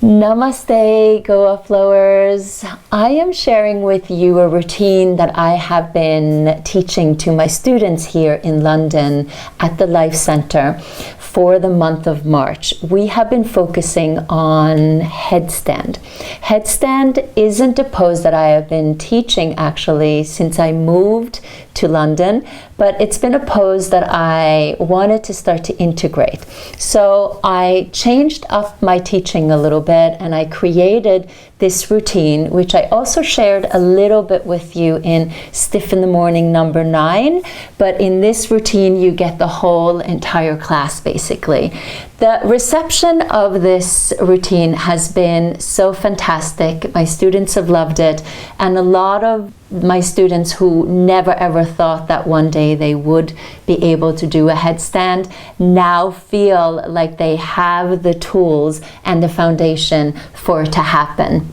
Namaste, Goa Flowers. I am sharing with you a routine that I have been teaching to my students here in London at the Life Centre for the month of March. We have been focusing on headstand. Headstand isn't a pose that I have been teaching actually since I moved to London, but it's been a pose that I wanted to start to integrate. So I changed up my teaching a little bit and I created this routine, which I also shared a little bit with you in Stiff in the Morning number 9. But in this routine, you get the whole entire class basically. The reception of this routine has been so fantastic. My students have loved it, and a lot of my students who never ever thought that one day they would be able to do a headstand now feel like they have the tools and the foundation for it to happen.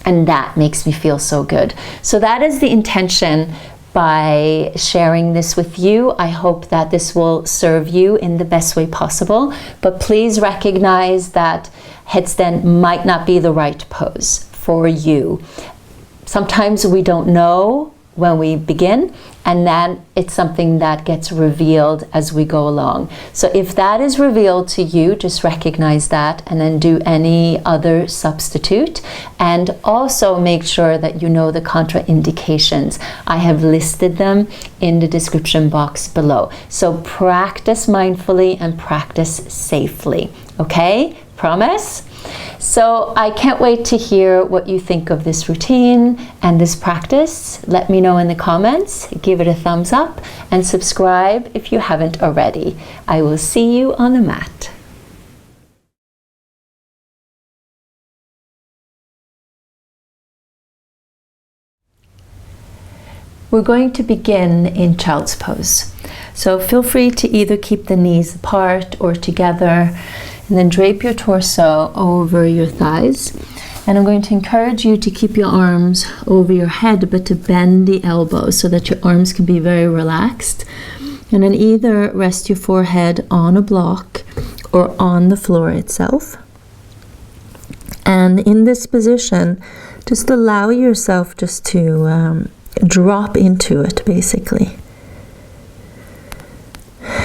And that makes me feel so good. So that is the intention by sharing this with you. I hope that this will serve you in the best way possible, but please recognize that headstand might not be the right pose for you. Sometimes we don't know when we begin, and then it's something that gets revealed as we go along. So if that is revealed to you, just recognize that and then do any other substitute. And also make sure that you know the contraindications. I have listed them in the description box below. So practice mindfully and practice safely, okay? Promise? So I can't wait to hear what you think of this routine and this practice. Let me know in the comments, give it a thumbs up, and subscribe if you haven't already. I will see you on the mat. We're going to begin in child's pose. So feel free to either keep the knees apart or together, and then drape your torso over your thighs. And I'm going to encourage you to keep your arms over your head, but to bend the elbows so that your arms can be very relaxed. And then either rest your forehead on a block or on the floor itself. And in this position, just allow yourself just to drop into it, basically.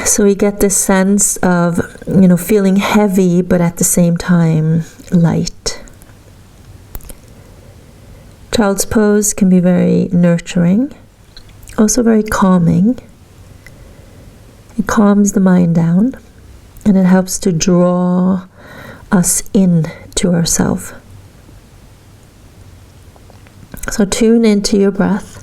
So we get this sense of, feeling heavy, but at the same time light. Child's pose can be very nurturing, also very calming. It calms the mind down, and it helps to draw us in to ourselves. So tune into your breath.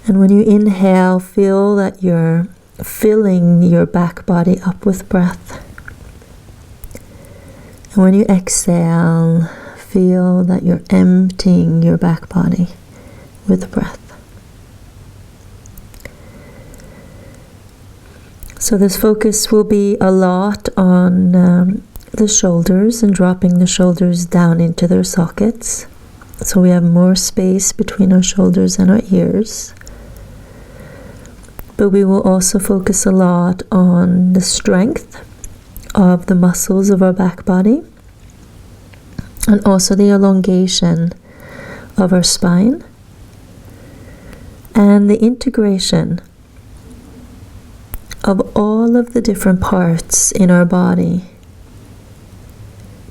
And when you inhale, feel that you're filling your back body up with breath. And when you exhale, feel that you're emptying your back body with breath. So this focus will be a lot on the shoulders and dropping the shoulders down into their sockets. So we have more space between our shoulders and our ears. But we will also focus a lot on the strength of the muscles of our back body, and also the elongation of our spine, and the integration of all of the different parts in our body,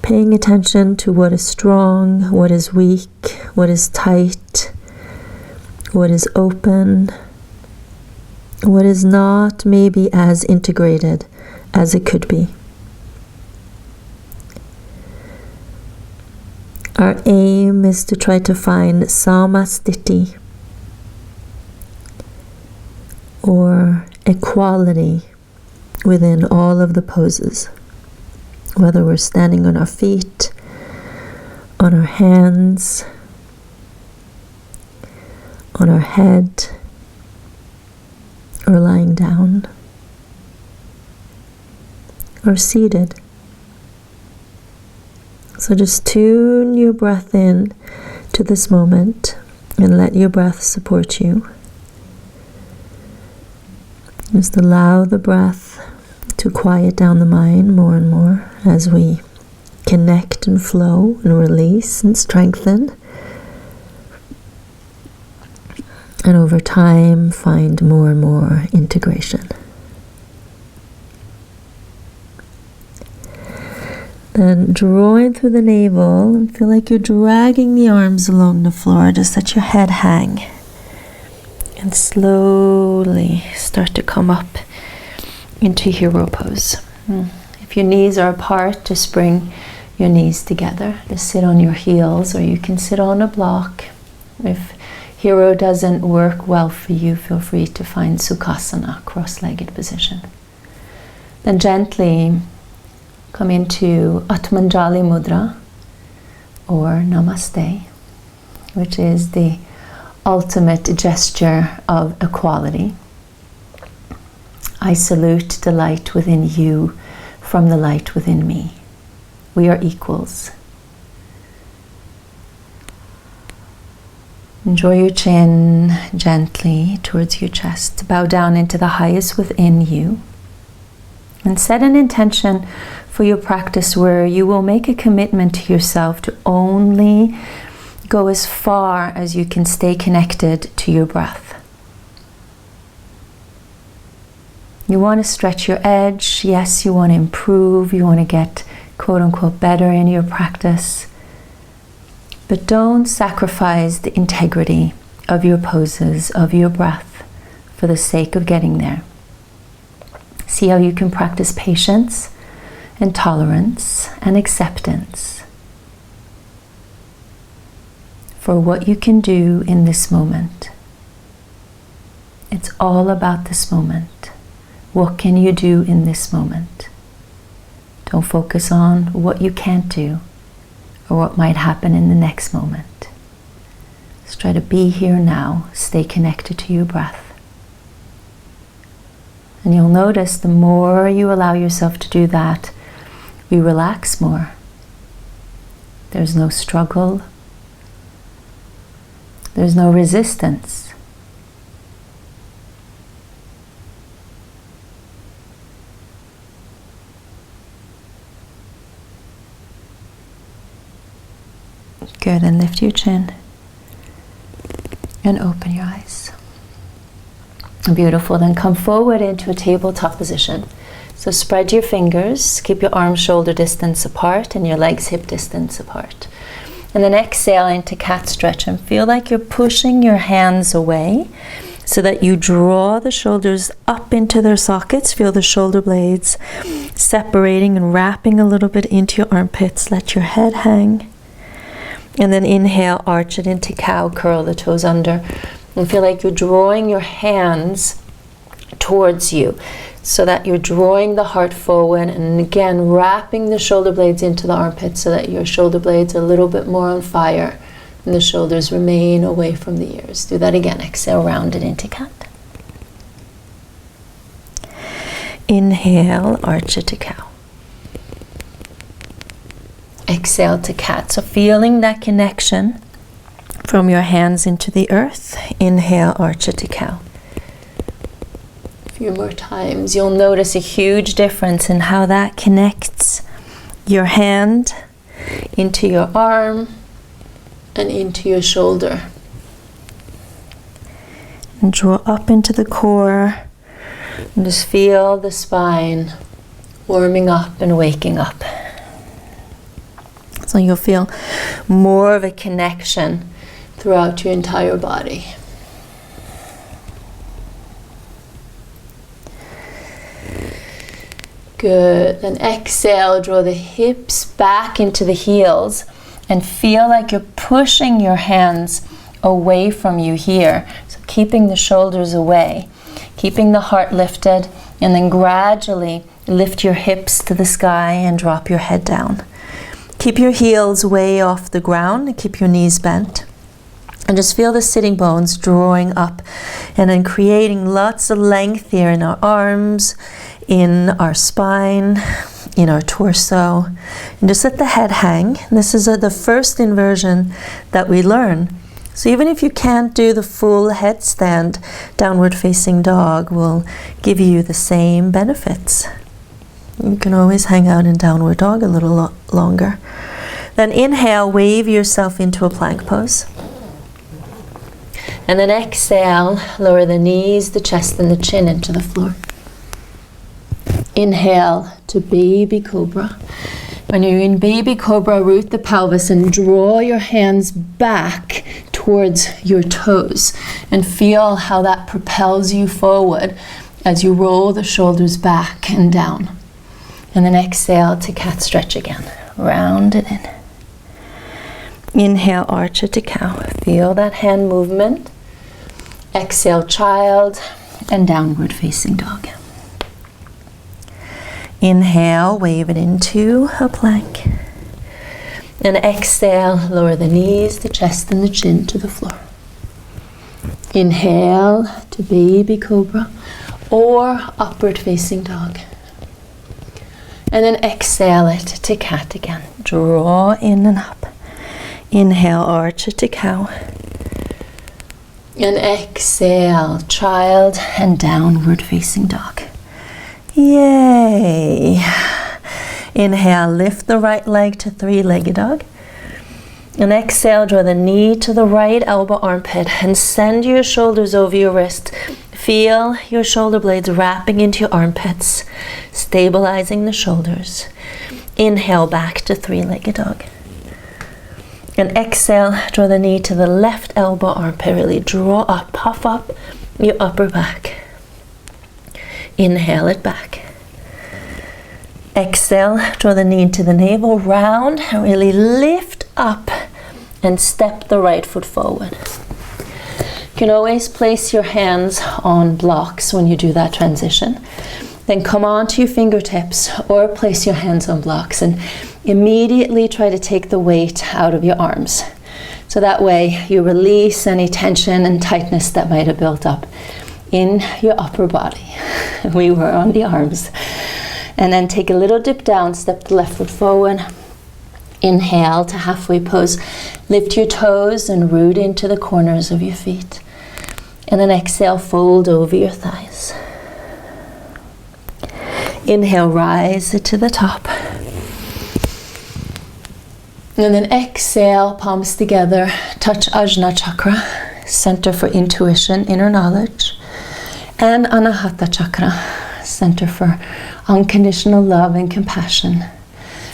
paying attention to what is strong, what is weak, what is tight, what is open, what is not maybe as integrated as it could be. Our aim is to try to find samastiti, or equality within all of the poses, whether we're standing on our feet, on our hands, on our head, or lying down, or seated. So just tune your breath in to this moment and let your breath support you. Just allow the breath to quiet down the mind more and more as we connect and flow and release and strengthen. And over time, find more and more integration. Then drawing through the navel and feel like you're dragging the arms along the floor. Just let your head hang. And slowly start to come up into hero pose. If your knees are apart, just bring your knees together. Just sit on your heels, or you can sit on a block. If hero doesn't work well for you, feel free to find Sukhasana, cross-legged position. Then gently come into Atmanjali Mudra, or Namaste, which is the ultimate gesture of equality. I salute the light within you from the light within me. We are equals. Draw your chin gently towards your chest. Bow down into the highest within you. And set an intention for your practice where you will make a commitment to yourself to only go as far as you can stay connected to your breath. You want to stretch your edge. Yes, you want to improve. You want to get quote-unquote better in your practice. But don't sacrifice the integrity of your poses, of your breath, for the sake of getting there. See how you can practice patience and tolerance and acceptance for what you can do in this moment. It's all about this moment. What can you do in this moment? Don't focus on what you can't do or what might happen in the next moment. Just try to be here now. Stay connected to your breath. And you'll notice the more you allow yourself to do that, you relax more. There's no struggle. There's no resistance. Good, then lift your chin and open your eyes. Beautiful, then come forward into a tabletop position. So spread your fingers, keep your arms shoulder distance apart and your legs hip distance apart. And then exhale into cat stretch and feel like you're pushing your hands away so that you draw the shoulders up into their sockets. Feel the shoulder blades separating and wrapping a little bit into your armpits. Let your head hang. And then inhale, arch it into cow, curl the toes under. And feel like you're drawing your hands towards you so that you're drawing the heart forward, and again wrapping the shoulder blades into the armpits so that your shoulder blades are a little bit more on fire and the shoulders remain away from the ears. Do that again. Exhale, round it into cat. Inhale, arch it to cow. Exhale to cat. So feeling that connection from your hands into the earth. Inhale, arch it to cow. A few more times. You'll notice a huge difference in how that connects your hand into your arm and into your shoulder. And draw up into the core and just feel the spine warming up and waking up. So you'll feel more of a connection throughout your entire body. Good. Then exhale, draw the hips back into the heels and feel like you're pushing your hands away from you here. So keeping the shoulders away, keeping the heart lifted, and then gradually lift your hips to the sky and drop your head down. Keep your heels way off the ground and keep your knees bent. And just feel the sitting bones drawing up and then creating lots of length here in our arms, in our spine, in our torso. And just let the head hang. This is the first inversion that we learn. So even if you can't do the full headstand, downward facing dog will give you the same benefits. You can always hang out in downward dog a little longer. Then inhale, wave yourself into a plank pose. And then exhale, lower the knees, the chest, and the chin into the floor. Inhale to baby cobra. When you're in baby cobra, root the pelvis and draw your hands back towards your toes. And feel how that propels you forward as you roll the shoulders back and down. And then exhale to cat stretch again. Round it in. Inhale, arch it to cow. Feel that hand movement. Exhale, child, and downward facing dog. Inhale, wave it into a plank. And exhale, lower the knees, the chest, and the chin to the floor. Inhale to baby cobra or upward facing dog. And then exhale it to cat again. Draw in and up. Inhale, arch it to cow. And exhale, child, and downward facing dog. Yay! Inhale, lift the right leg to three-legged dog. And exhale, draw the knee to the right elbow armpit and send your shoulders over your wrist. Feel your shoulder blades wrapping into your armpits, stabilizing the shoulders. Inhale, back to three-legged dog. And exhale, draw the knee to the left elbow armpit. Really draw up, puff up your upper back. Inhale it back. Exhale, draw the knee to the navel, round, and really lift up and step the right foot forward. You can always place your hands on blocks when you do that transition. Then come on to your fingertips or place your hands on blocks and immediately try to take the weight out of your arms. So that way you release any tension and tightness that might have built up in your upper body. We were on the arms. And then take a little dip down, step the left foot forward. Inhale to halfway pose. Lift your toes and root into the corners of your feet. And then exhale, fold over your thighs. Inhale, rise to the top. And then exhale, palms together, touch Ajna chakra, center for intuition, inner knowledge. And Anahata chakra, center for unconditional love and compassion.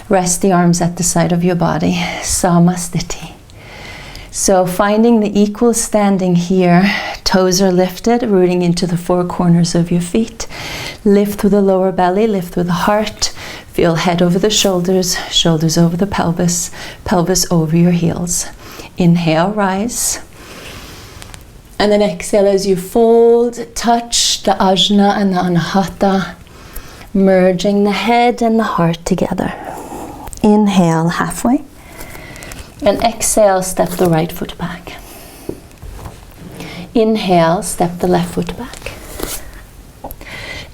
Rest the arms at the side of your body, Samasthiti. So finding the equal standing here, toes are lifted, rooting into the four corners of your feet. Lift through the lower belly, lift through the heart. Feel head over the shoulders, shoulders over the pelvis, pelvis over your heels. Inhale, rise. And then exhale as you fold, touch the Ajna and the Anahata, merging the head and the heart together. Inhale, halfway. And exhale, step the right foot back. Inhale, step the left foot back.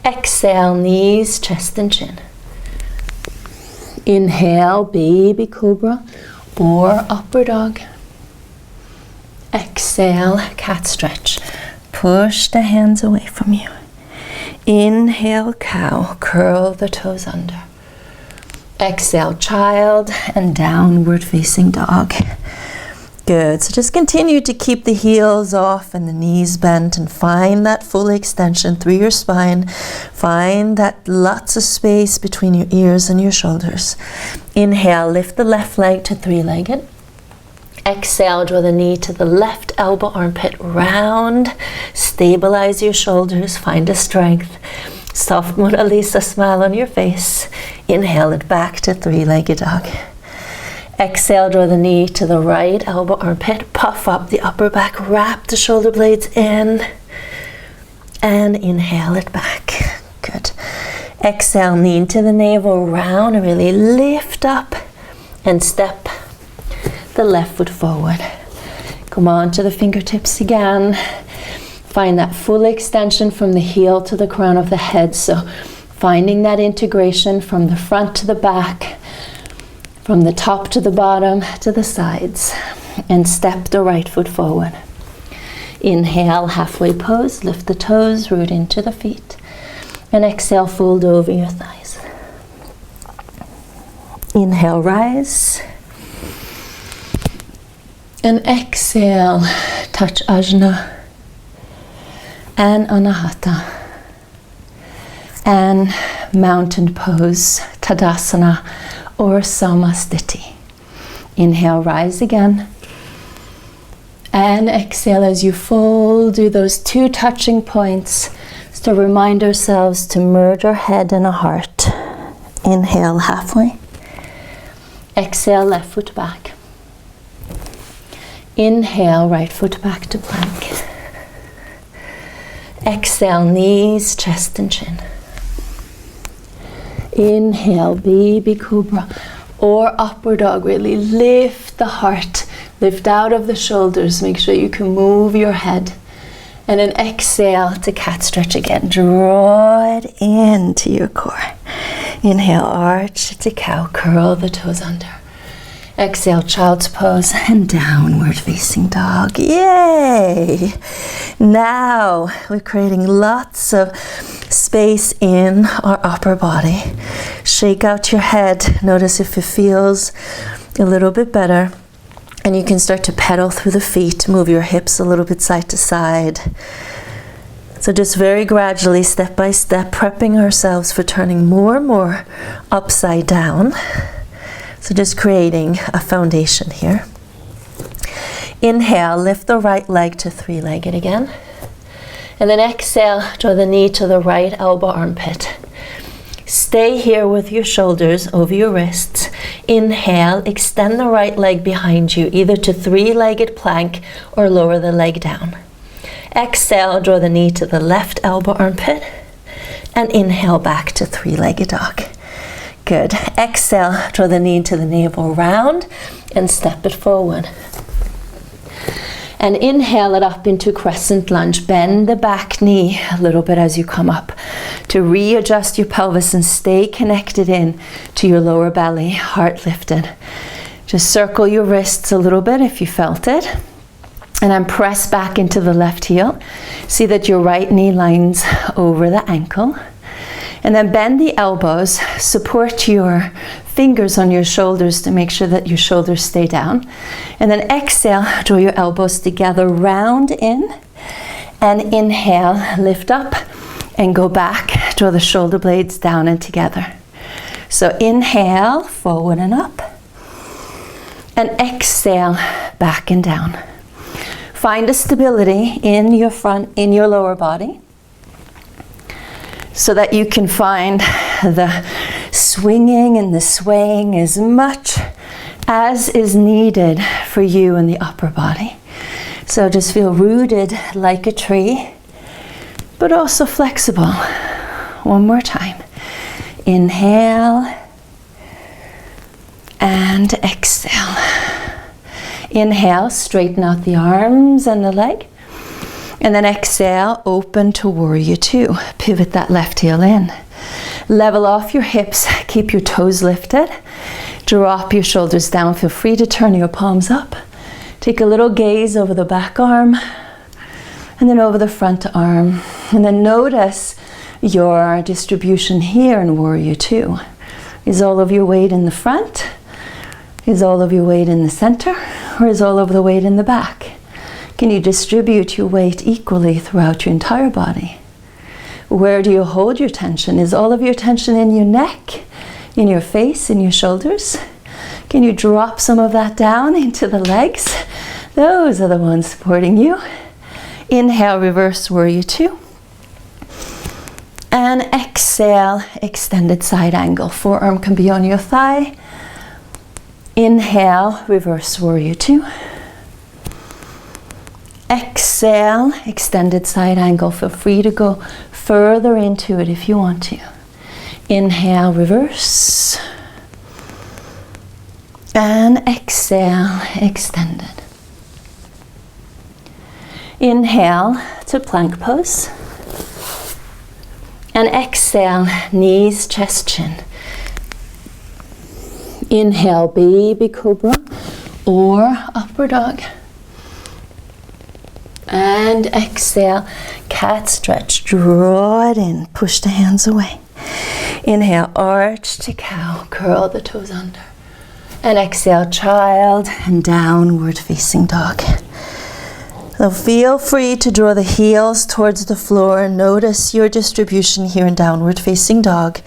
Exhale, knees, chest and chin. Inhale, baby cobra or upward dog. Exhale, cat stretch. Push the hands away from you. Inhale, cow, curl the toes under. Exhale, child, and downward facing dog. Good, so just continue to keep the heels off and the knees bent and find that full extension through your spine. Find that lots of space between your ears and your shoulders. Inhale, lift the left leg to three-legged. Exhale, draw the knee to the left elbow armpit, round. Stabilize your shoulders, find a strength. Soft Mona Lisa smile on your face. Inhale it back to three-legged dog. Exhale, draw the knee to the right elbow armpit, puff up the upper back, wrap the shoulder blades in, and inhale it back. Good. Exhale, knee to the navel, round, and really lift up and step the left foot forward. Come on to the fingertips again. Find that full extension from the heel to the crown of the head. So finding that integration from the front to the back, from the top to the bottom to the sides, and step the right foot forward. Inhale, halfway pose, lift the toes, root into the feet, and exhale, fold over your thighs. Inhale, rise. And exhale, touch Ajna and Anahata. And mountain pose, Tadasana or Samasthiti. Inhale, rise again. And exhale as you fold, do those 2 touching points. Just to remind ourselves to merge our head and our heart. Inhale, halfway. Exhale, left foot back. Inhale, right foot back to plank. Exhale, knees, chest and chin. Inhale, baby cobra or upward dog. Really lift the heart, lift out of the shoulders. Make sure you can move your head. And then exhale to cat stretch again. Draw it into your core. Inhale, arch to cow, curl the toes under. Exhale, child's pose and downward facing dog. Yay! Now we're creating lots of space in our upper body. Shake out your head. Notice if it feels a little bit better. And you can start to pedal through the feet, move your hips a little bit side to side. So just very gradually, step by step, prepping ourselves for turning more and more upside down. So just creating a foundation here. Inhale, lift the right leg to 3-legged again. And then exhale, draw the knee to the right elbow armpit. Stay here with your shoulders over your wrists. Inhale, extend the right leg behind you, either to 3-legged plank or lower the leg down. Exhale, draw the knee to the left elbow armpit. And inhale back to 3-legged dog. Good. Exhale, draw the knee into the navel round and step it forward. And inhale it up into crescent lunge. Bend the back knee a little bit as you come up to readjust your pelvis and stay connected in to your lower belly, heart lifted. Just circle your wrists a little bit if you felt it. And then press back into the left heel. See that your right knee lines over the ankle. And then bend the elbows, support your fingers on your shoulders to make sure that your shoulders stay down. And then exhale, draw your elbows together, round in. And inhale, lift up and go back. Draw the shoulder blades down and together. So inhale, forward and up. And exhale, back and down. Find a stability in your lower body, so that you can find the swinging and the swaying as much as is needed for you in the upper body. So just feel rooted like a tree, but also flexible. One more time. Inhale and exhale. Inhale, straighten out the arms and the leg. And then exhale, open to warrior 2. Pivot that left heel in. Level off your hips, keep your toes lifted. Drop your shoulders down. Feel free to turn your palms up. Take a little gaze over the back arm and then over the front arm. And then notice your distribution here in warrior 2. Is all of your weight in the front? Is all of your weight in the center? Or is all of the weight in the back? Can you distribute your weight equally throughout your entire body? Where do you hold your tension? Is all of your tension in your neck, in your face, in your shoulders? Can you drop some of that down into the legs? Those are the ones supporting you. Inhale, reverse warrior 2. And exhale, extended side angle. Forearm can be on your thigh. Inhale, reverse warrior 2. Exhale, extended side angle. Feel free to go further into it if you want to. Inhale, reverse. And exhale, extended. Inhale to plank pose. And exhale, knees, chest, chin. Inhale, baby cobra or upward dog. And exhale, cat stretch. Draw it in. Push the hands away. Inhale, arch to cow, curl the toes under. And exhale, child, and downward facing dog. So feel free to draw the heels towards the floor. Notice your distribution here in downward facing dog.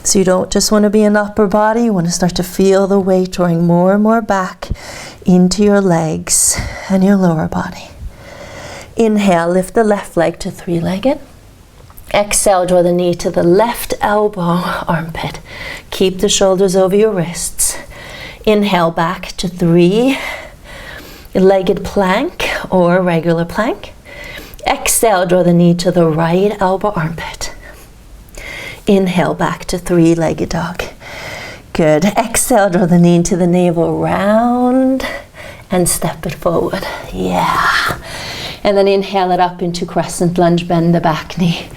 So you don't just want to be in upper body, you want to start to feel the weight drawing more and more back into your legs and your lower body. Inhale, lift the left leg to three-legged. Exhale, draw the knee to the left elbow, armpit. Keep the shoulders over your wrists. Inhale, back to three-legged plank or regular plank. Exhale, draw the knee to the right elbow, armpit. Inhale, back to three-legged dog. Good. Exhale, draw the knee to the navel, round and step it forward. Yeah. And then inhale it up into crescent lunge, bend the back knee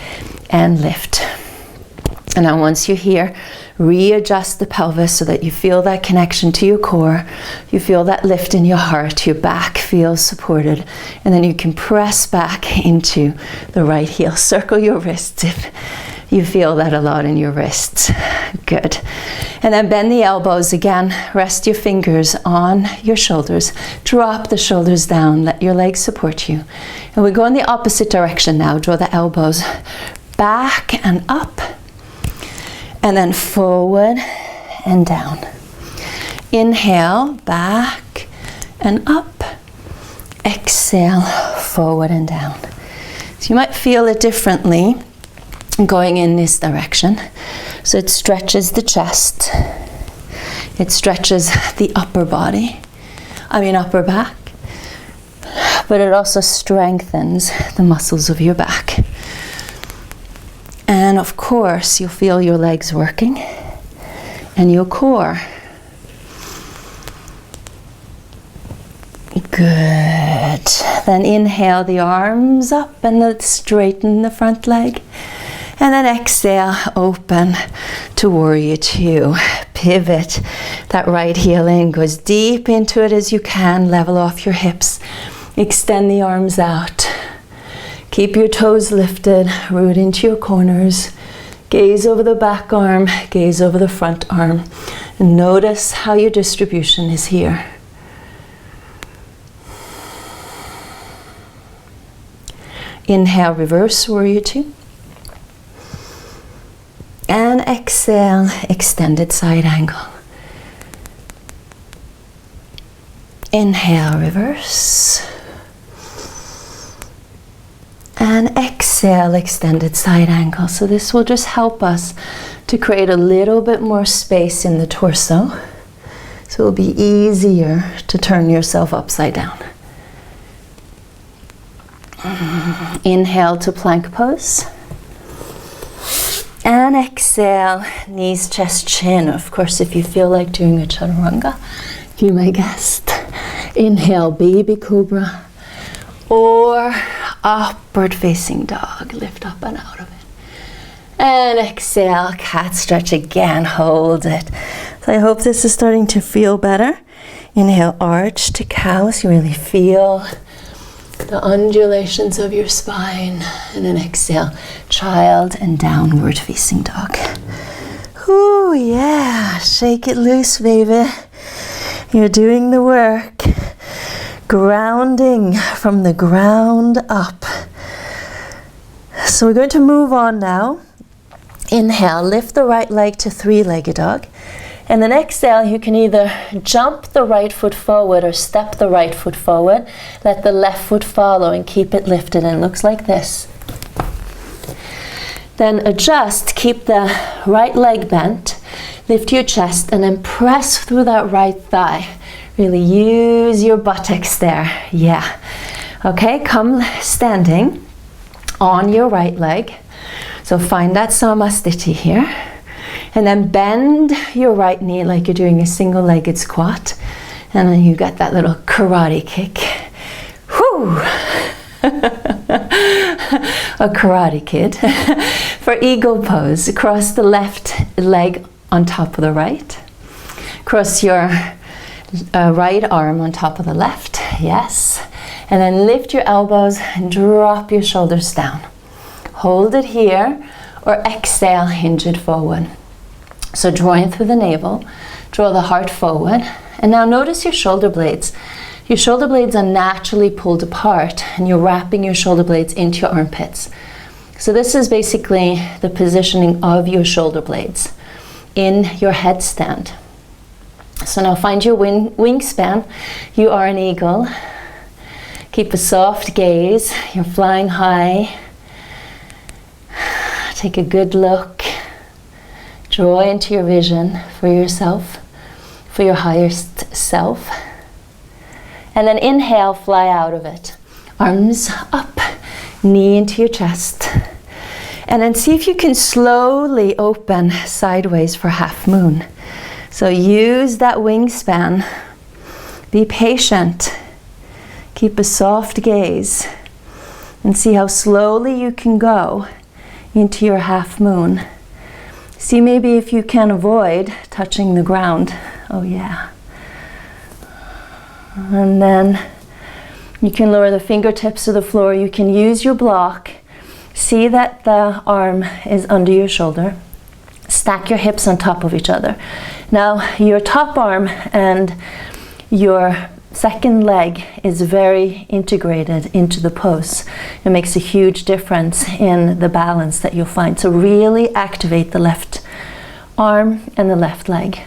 and lift. And now once you're here, readjust the pelvis so that you feel that connection to your core. You feel that lift in your heart. Your back feels supported. And then you can press back into the right heel. Circle your wrists if you feel that a lot in your wrists. Good. And then bend the elbows again. Rest your fingers on your shoulders. Drop the shoulders down. Let your legs support you. And we go in the opposite direction now. Draw the elbows back and up. And then forward and down. Inhale, back and up. Exhale, forward and down. So you might feel it differently going in this direction. So it stretches the chest. It stretches the upper back. But it also strengthens the muscles of your back. And of course, you'll feel your legs working and your core. Good. Then inhale the arms up and let's straighten the front leg. And then exhale, open to warrior two. Pivot that right heel in, go as deep into it as you can, level off your hips. Extend the arms out. Keep your toes lifted, root into your corners. Gaze over the back arm, gaze over the front arm. And notice how your distribution is here. Inhale, reverse warrior two. And exhale, extended side angle. Inhale, reverse. And exhale, extended side angle. So this will just help us to create a little bit more space in the torso. So it'll be easier to turn yourself upside down. Inhale to plank pose. And exhale, knees, chest, chin. Of course, if you feel like doing a chaturanga, be my guest. Inhale, baby cobra. Or upward facing dog. Lift up and out of it. And exhale, cat stretch again. Hold it. So I hope this is starting to feel better. Inhale, arch to cow. So you really feel the undulations of your spine. And then exhale, child and downward facing dog. Ooh, yeah. Shake it loose, baby. You're doing the work. Grounding from the ground up. So we're going to move on now. Inhale, lift the right leg to three-legged dog. And then exhale, you can either jump the right foot forward or step the right foot forward. Let the left foot follow and keep it lifted, and it looks like this. Then adjust, keep the right leg bent, lift your chest, and then press through that right thigh. Really use your buttocks there. Yeah. Okay, come standing on your right leg. So find that samasthiti here. And then bend your right knee like you're doing a single-legged squat. And then you got that little karate kick. Whoo! A karate kid. For eagle pose, cross the left leg on top of the right. Cross your right arm on top of the left. Yes. And then lift your elbows and drop your shoulders down. Hold it here. Or exhale, hinge it forward. So draw in through the navel, draw the heart forward, and now notice your shoulder blades. Your shoulder blades are naturally pulled apart, and you're wrapping your shoulder blades into your armpits. So this is basically the positioning of your shoulder blades in your headstand. So now find your wingspan. You are an eagle. Keep a soft gaze. You're flying high. Take a good look. Draw into your vision for yourself, for your highest self. And then inhale, fly out of it. Arms up, knee into your chest. And then see if you can slowly open sideways for half moon. So use that wingspan. Be patient. Keep a soft gaze. And see how slowly you can go into your half moon. See maybe if you can avoid touching the ground. Oh yeah. And then you can lower the fingertips to the floor. You can use your block. See that the arm is under your shoulder. Stack your hips on top of each other. Now your top arm and your second leg is very integrated into the pose. It makes a huge difference in the balance that you'll find. So really activate the left arm and the left leg.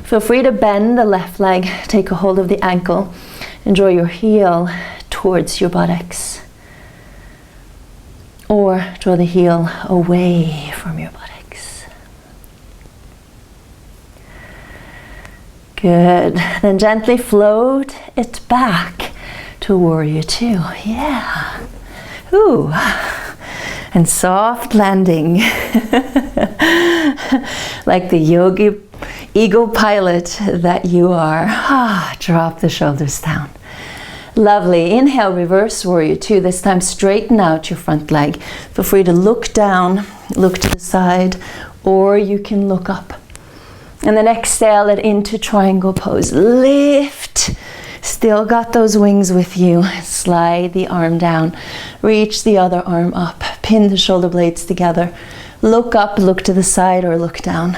Feel free to bend the left leg, take a hold of the ankle, and draw your heel towards your buttocks. Or draw the heel away from your buttocks. Good. Then gently float it back to warrior two. Yeah. Ooh. And soft landing. Like the yogi eagle pilot that you are. Drop the shoulders down. Lovely. Inhale, reverse warrior two. This time straighten out your front leg. Feel free to look down, look to the side, or you can look up. And then exhale it into triangle pose. Lift. Still got those wings with you. Slide the arm down. Reach the other arm up. Pin the shoulder blades together. Look up, look to the side, or look down.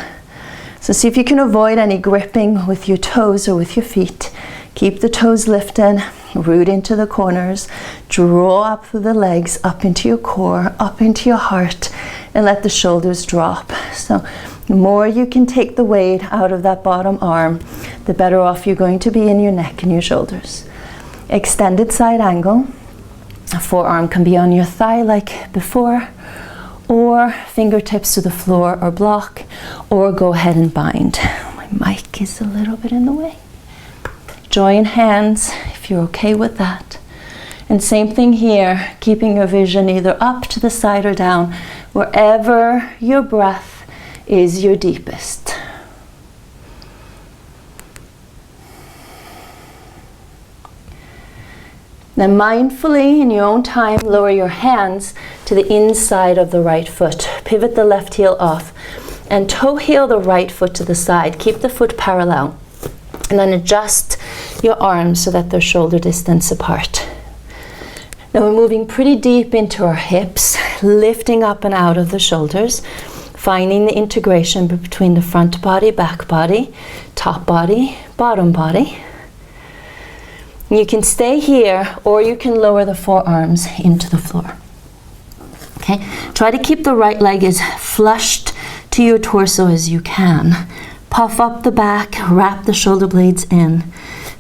So see if you can avoid any gripping with your toes or with your feet. Keep the toes lifted. Root into the corners. Draw up through the legs, up into your core, up into your heart, and let the shoulders drop. So the more you can take the weight out of that bottom arm, the better off you're going to be in your neck and your shoulders. Extended side angle. A forearm can be on your thigh like before, or fingertips to the floor or block, or go ahead and bind. My mic is a little bit in the way. Join hands if you're okay with that. And same thing here, keeping your vision either up to the side or down, wherever your breath is your deepest. Then mindfully, in your own time, lower your hands to the inside of the right foot. Pivot the left heel off and toe heel the right foot to the side. Keep the foot parallel. And then adjust your arms so that they're shoulder distance apart. Now we're moving pretty deep into our hips, lifting up and out of the shoulders, finding the integration between the front body, back body, top body, bottom body. You can stay here, or you can lower the forearms into the floor. Okay, try to keep the right leg as flushed to your torso as you can. Puff up the back, wrap the shoulder blades in,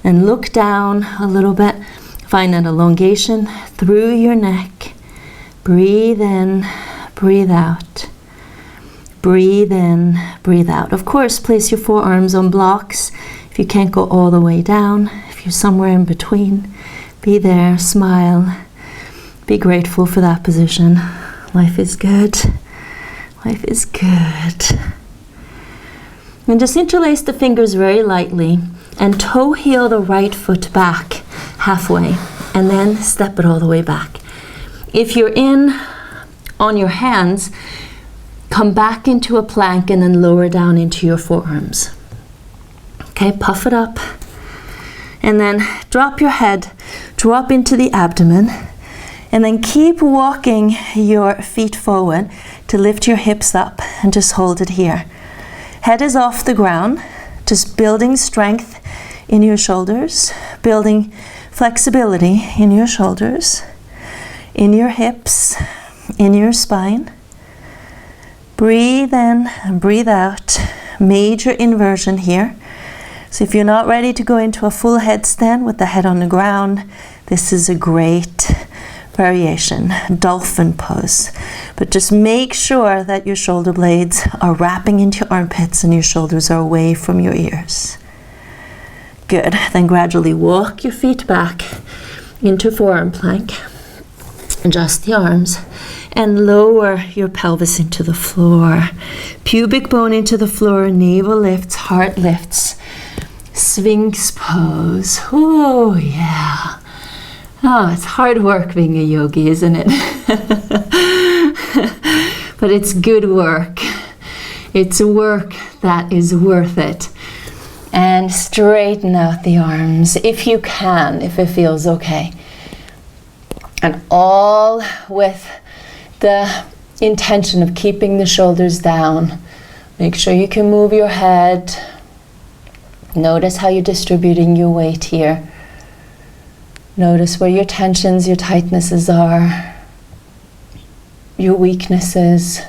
and look down a little bit. Find an elongation through your neck. Breathe in, breathe out. Breathe in, breathe out. Of course, place your forearms on blocks. If you can't go all the way down, if you're somewhere in between, be there, smile. Be grateful for that position. Life is good. Life is good. And just interlace the fingers very lightly and toe heel the right foot back halfway and then step it all the way back. If you're on your hands, come back into a plank and then lower down into your forearms. Okay, puff it up and then drop your head, drop into the abdomen, And then keep walking your feet forward to lift your hips up and just hold it here. Head is off the ground, just building strength in your shoulders, building flexibility in your shoulders, in your hips, in your spine. Breathe in and breathe out. Major inversion here. So if you're not ready to go into a full headstand with the head on the ground, this is a great variation, Dolphin Pose. But just make sure that your shoulder blades are wrapping into your armpits and your shoulders are away from your ears. Good. Then gradually walk your feet back into forearm plank. Adjust the arms and lower your pelvis into the floor. Pubic bone into the floor, navel lifts, heart lifts. Sphinx pose. Oh, yeah. Oh, it's hard work being a yogi, isn't it? But it's good work. It's work that is worth it. And straighten out the arms if you can, if it feels okay. And all with the intention of keeping the shoulders down. Make sure you can move your head. Notice how you're distributing your weight here. Notice where your tensions, your tightnesses are, your weaknesses.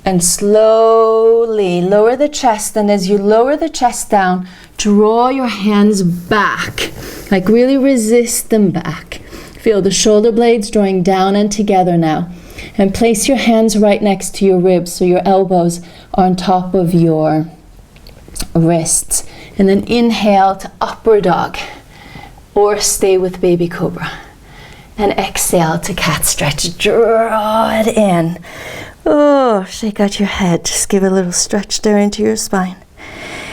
And slowly lower the chest, and as you lower the chest down, draw your hands back, like really resist them back. Feel the shoulder blades drawing down and together now. And place your hands right next to your ribs so your elbows are on top of your wrists. And then inhale to upward dog or stay with baby cobra. And exhale to cat stretch. Draw it in. Oh, shake out your head. Just give a little stretch there into your spine.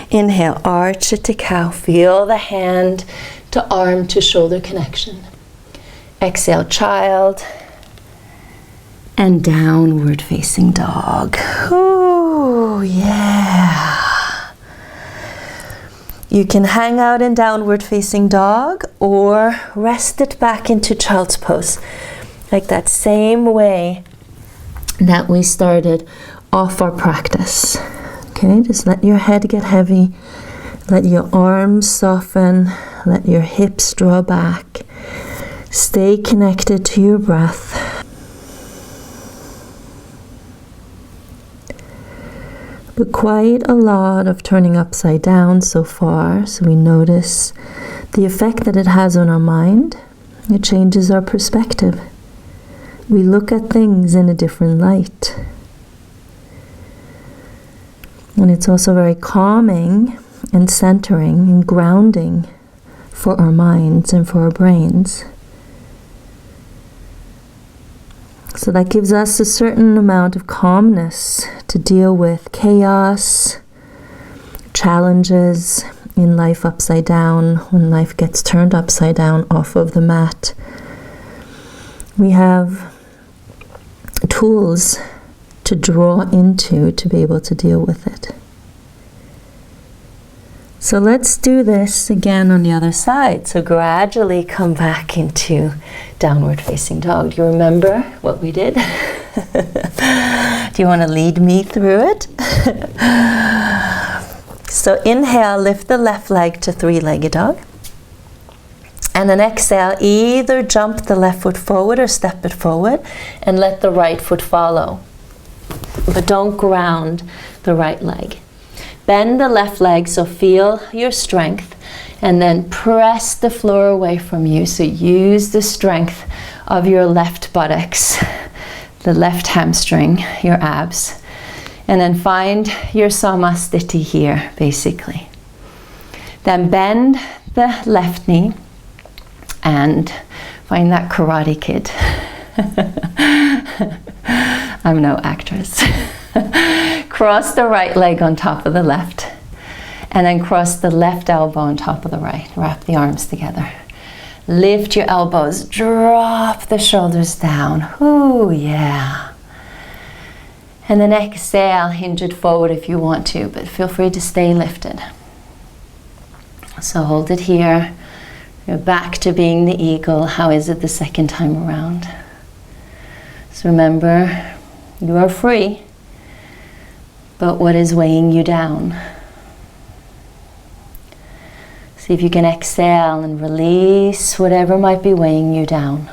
Inhale, arch it to cow. Feel the hand to arm to shoulder connection. Exhale, child. And downward facing dog. Oh, yeah. You can hang out in downward facing dog or rest it back into child's pose. Like that same way that we started off our practice. Okay, just let your head get heavy. Let your arms soften. Let your hips draw back. Stay connected to your breath. But quite a lot of turning upside down so far, so we notice the effect that it has on our mind. It changes our perspective. We look at things in a different light. And it's also very calming and centering and grounding for our minds and for our brains. So that gives us a certain amount of calmness to deal with chaos, challenges in life upside down, when life gets turned upside down off of the mat. We have tools to draw into to be able to deal with it. So let's do this again on the other side. So gradually come back into downward facing dog. Do you remember what we did? Do you want to lead me through it? So inhale, lift the left leg to three-legged dog. And then exhale, either jump the left foot forward or step it forward and let the right foot follow. But don't ground the right leg. Bend the left leg, so feel your strength, and then press the floor away from you. So use the strength of your left buttocks, the left hamstring, your abs. And then find your samastiti here, basically. Then bend the left knee and find that Karate Kid. I'm no actress. Cross the right leg on top of the left, and then cross the left elbow on top of the right. Wrap the arms together. Lift your elbows, drop the shoulders down. Oh yeah. And then exhale, hinge it forward if you want to, but feel free to stay lifted. So hold it here. You're back to being the eagle. How is it the second time around? So remember, you are free, but what is weighing you down? See if you can exhale and release whatever might be weighing you down.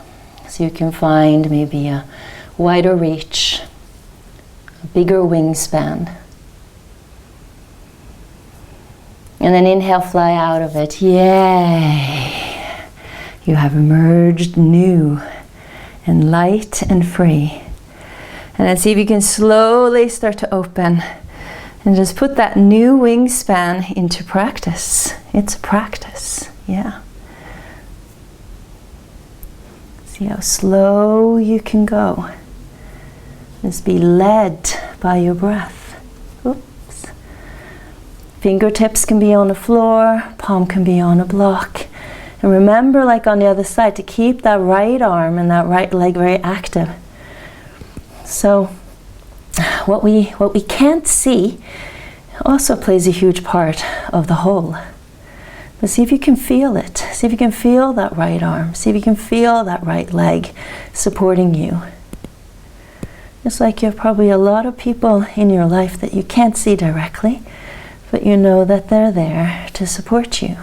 So you can find maybe a wider reach, a bigger wingspan. And then inhale, fly out of it. Yay! You have emerged new and light and free. And then see if you can slowly start to open and just put that new wingspan into practice. It's a practice, yeah. See how slow you can go. Just be led by your breath. Oops. Fingertips can be on the floor, palm can be on a block. And remember, like on the other side, to keep that right arm and that right leg very active. So what we can't see also plays a huge part of the whole. But see if you can feel it. See if you can feel that right arm. See if you can feel that right leg supporting you. Just like you have probably a lot of people in your life that you can't see directly, but you know that they're there to support you.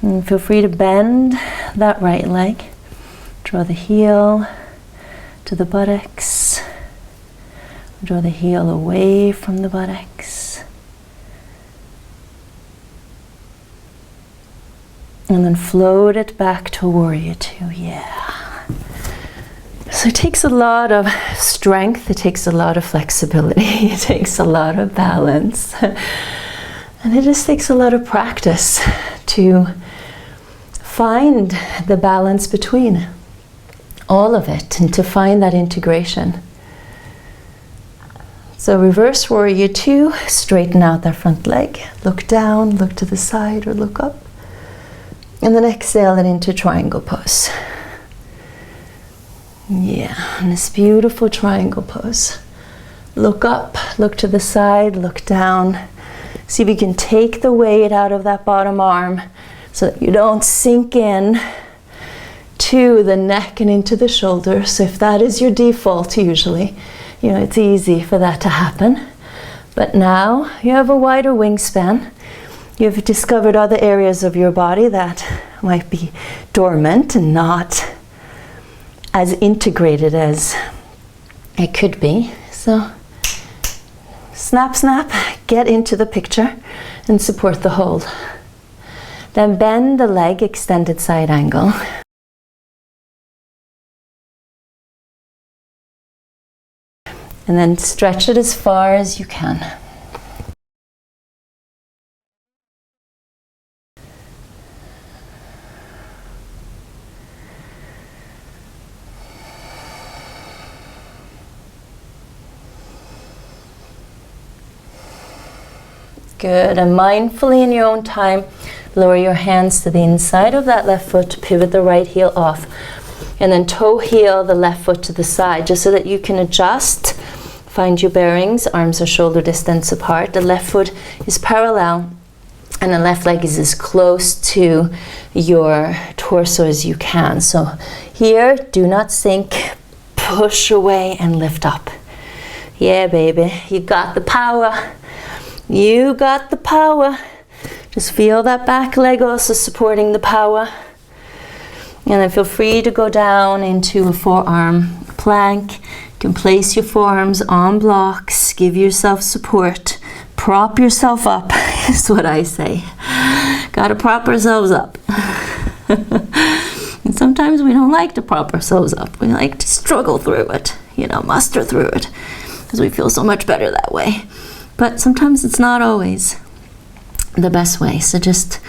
And feel free to bend that right leg. Draw the heel to the buttocks. Draw the heel away from the buttocks. And then float it back to warrior two. Yeah. So it takes a lot of strength. It takes a lot of flexibility. It takes a lot of balance. And it just takes a lot of practice to find the balance between all of it and to find that integration. So reverse warrior two, straighten out that front leg. Look down, look to the side or look up. And then exhale it into triangle pose. Yeah, and this beautiful triangle pose. Look up, look to the side, look down. See if you can take the weight out of that bottom arm so that you don't sink in to the neck and into the shoulders. So if that is your default usually, you know, it's easy for that to happen. But now you have a wider wingspan. You've discovered other areas of your body that might be dormant and not as integrated as it could be. So snap, snap, get into the picture and support the hold. Then bend the leg, extended side angle. And then stretch it as far as you can. Good, and mindfully in your own time, lower your hands to the inside of that left foot, pivot the right heel off, and then toe heel the left foot to the side, just so that you can adjust, find your bearings, arms are shoulder distance apart, the left foot is parallel, and the left leg is as close to your torso as you can. So here, do not sink, push away and lift up. Yeah, baby, you got the power. You got the power. Just feel that back leg also supporting the power. And then feel free to go down into a forearm plank. You can place your forearms on blocks, give yourself support, prop yourself up is what I say. Gotta prop ourselves up. And sometimes we don't like to prop ourselves up. We like to struggle through it, you know, muster through it, because we feel so much better that way. But sometimes it's not always the best way. So just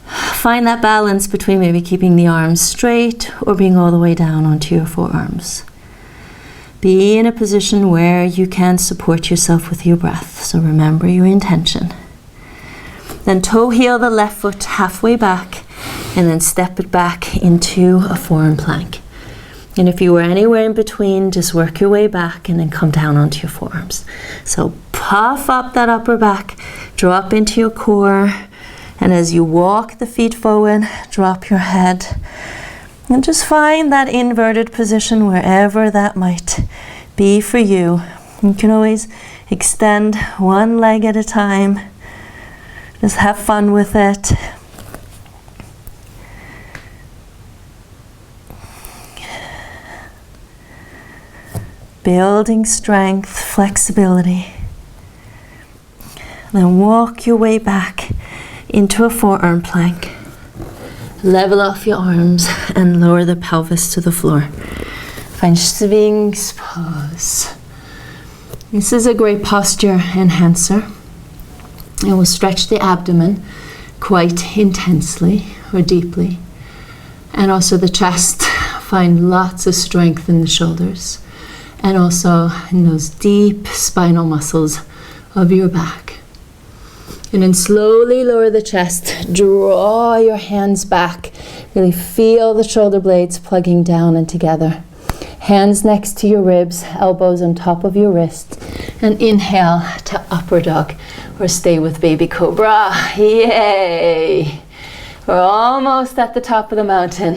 find that balance between maybe keeping the arms straight or being all the way down onto your forearms. Be in a position where you can support yourself with your breath. So remember your intention. Then toe heel the left foot halfway back and then step it back into a forearm plank. And if you were anywhere in between, just work your way back and then come down onto your forearms. So puff up that upper back, draw up into your core, And as you walk the feet forward, drop your head. And just find that inverted position wherever that might be for you. You can always extend one leg at a time. Just have fun with it. Building strength, flexibility. Then walk your way back into a forearm plank. Level off your arms and lower the pelvis to the floor. Find Sphinx pose. This is a great posture enhancer. It will stretch the abdomen quite intensely or deeply. And also the chest. Find lots of strength in the shoulders. And also in those deep spinal muscles of your back. And then slowly lower the chest, draw your hands back, really feel the shoulder blades plugging down and together. Hands next to your ribs, elbows on top of your wrist, and inhale to upward dog or stay with baby cobra. Yay! We're almost at the top of the mountain.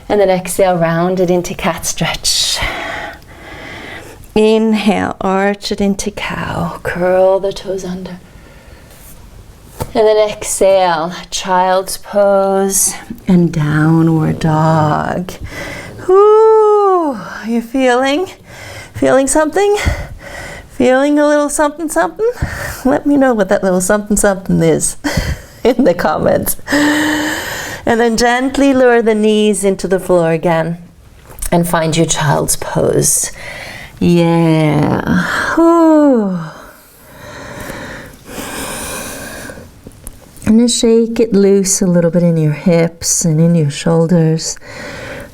And then exhale, round it into cat stretch. Inhale, arch it into cow, curl the toes under. And then exhale, child's pose and downward dog. Ooh, are you feeling something? Feeling a little something something? Let me know what that little something something is in the comments. And then gently lower the knees into the floor again and find your child's pose. Yeah. Ooh. And then shake it loose a little bit in your hips and in your shoulders.